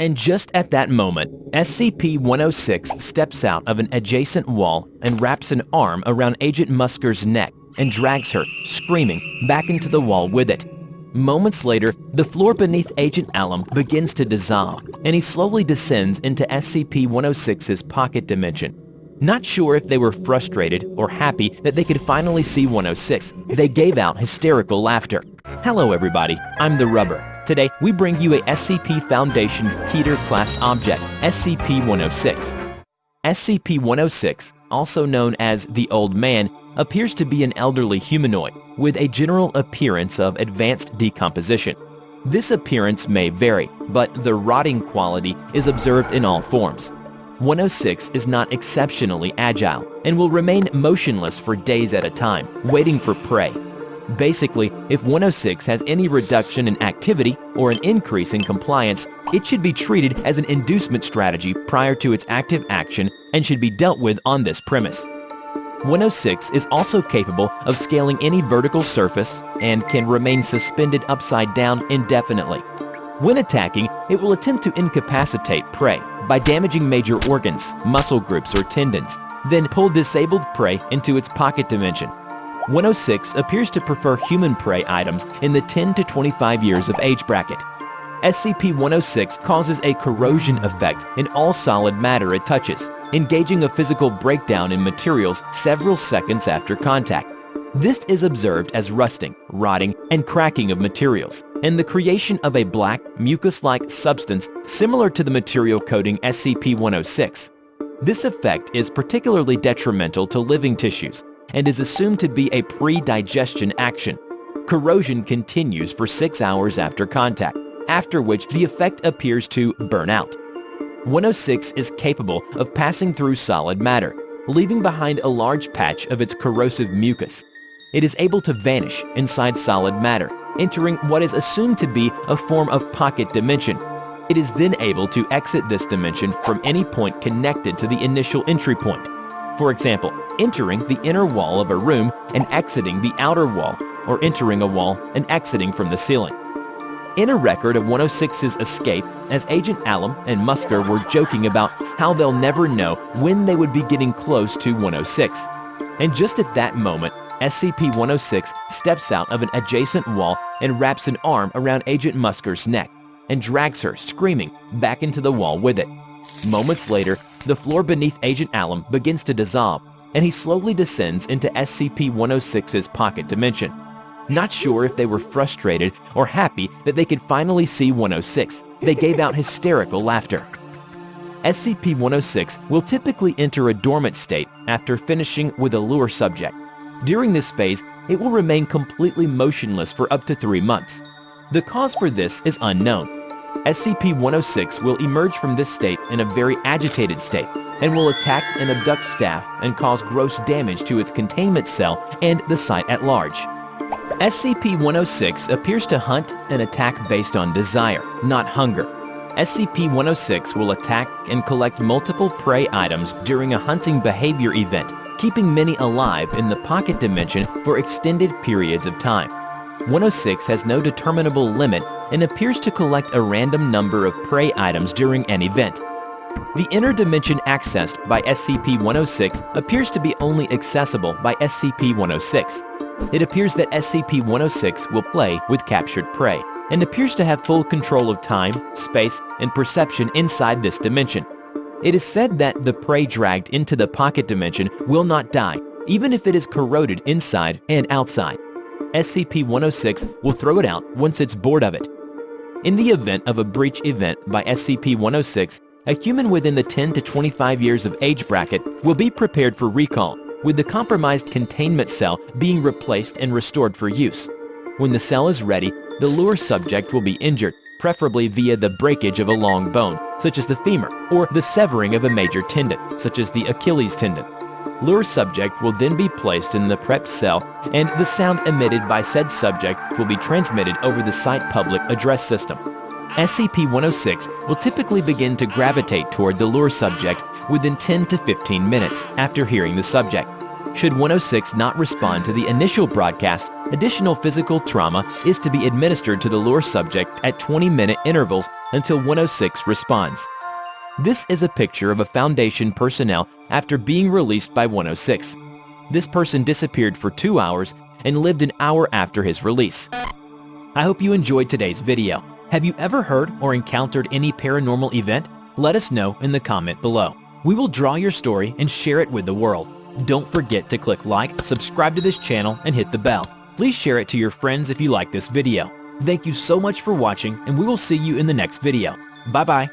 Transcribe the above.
And just at that moment, SCP-106 steps out of an adjacent wall and wraps an arm around Agent Musker's neck and drags her, screaming, back into the wall with it. Moments later, the floor beneath Agent Alum begins to dissolve, and he slowly descends into SCP-106's pocket dimension. Not sure if they were frustrated or happy that they could finally see 106, they gave out hysterical laughter. Hello everybody, I'm the Rubber. Today, we bring you a SCP Foundation Keter class object, SCP-106. SCP-106, also known as the Old Man, appears to be an elderly humanoid with a general appearance of advanced decomposition. This appearance may vary, but the rotting quality is observed in all forms. 106 is not exceptionally agile and will remain motionless for days at a time, waiting for prey. Basically, if 106 has any reduction in activity or an increase in compliance, it should be treated as an inducement strategy prior to its active action and should be dealt with on this premise. 106 is also capable of scaling any vertical surface and can remain suspended upside down indefinitely. When attacking, it will attempt to incapacitate prey by damaging major organs, muscle groups, or tendons, then pull disabled prey into its pocket dimension. 106 appears to prefer human prey items in the 10 to 25 years of age bracket. SCP-106 causes a corrosion effect in all solid matter it touches, engaging a physical breakdown in materials several seconds after contact. This is observed as rusting, rotting, and cracking of materials, and the creation of a black, mucus-like substance similar to the material coating SCP-106. This effect is particularly detrimental to living tissues, and is assumed to be a pre-digestion action. Corrosion continues for 6 hours after contact, after which the effect appears to burn out. 106 is capable of passing through solid matter, leaving behind a large patch of its corrosive mucus. It is able to vanish inside solid matter, entering what is assumed to be a form of pocket dimension. It is then able to exit this dimension from any point connected to the initial entry point. For example, entering the inner wall of a room and exiting the outer wall, or entering a wall and exiting from the ceiling. In a record of 106's escape, as Agent Alum and Musker were joking about how they'll never know when they would be getting close to 106. And just at that moment, SCP-106 steps out of an adjacent wall and wraps an arm around Agent Musker's neck and drags her, screaming, back into the wall with it. Moments later, the floor beneath Agent Alum begins to dissolve, and he slowly descends into SCP-106's pocket dimension. Not sure if they were frustrated or happy that they could finally see 106, they gave out hysterical laughter. SCP-106 will typically enter a dormant state after finishing with a lure subject. During this phase, it will remain completely motionless for up to 3 months. The cause for this is unknown. SCP-106 will emerge from this state in a very agitated state and will attack and abduct staff and cause gross damage to its containment cell and the site at large. SCP-106 appears to hunt and attack based on desire, not hunger. SCP-106 will attack and collect multiple prey items during a hunting behavior event, keeping many alive in the pocket dimension for extended periods of time. 106 has no determinable limit and appears to collect a random number of prey items during an event. The inner dimension accessed by SCP-106 appears to be only accessible by SCP-106. It appears that SCP-106 will play with captured prey and appears to have full control of time, space, and perception inside this dimension. It is said that the prey dragged into the pocket dimension will not die, even if it is corroded inside and outside. SCP-106 will throw it out once it's bored of it. In the event of a breach event by SCP-106, a human within the 10 to 25 years of age bracket will be prepared for recall, with the compromised containment cell being replaced and restored for use. When the cell is ready, the lure subject will be injured, preferably via the breakage of a long bone, such as the femur, or the severing of a major tendon, such as the Achilles tendon. Lure subject will then be placed in the prepped cell, and the sound emitted by said subject will be transmitted over the site public address system. SCP-106 will typically begin to gravitate toward the lure subject within 10 to 15 minutes after hearing the subject. Should 106 not respond to the initial broadcast, additional physical trauma is to be administered to the lure subject at 20-minute intervals until 106 responds. This is a picture of a Foundation personnel after being released by 106. This person disappeared for 2 hours and lived an hour after his release. I hope you enjoyed today's video. Have you ever heard or encountered any paranormal event? Let us know in the comment below. We will draw your story and share it with the world. Don't forget to click like, subscribe to this channel, and hit the bell. Please share it to your friends if you like this video. Thank you so much for watching, and we will see you in the next video. Bye-bye.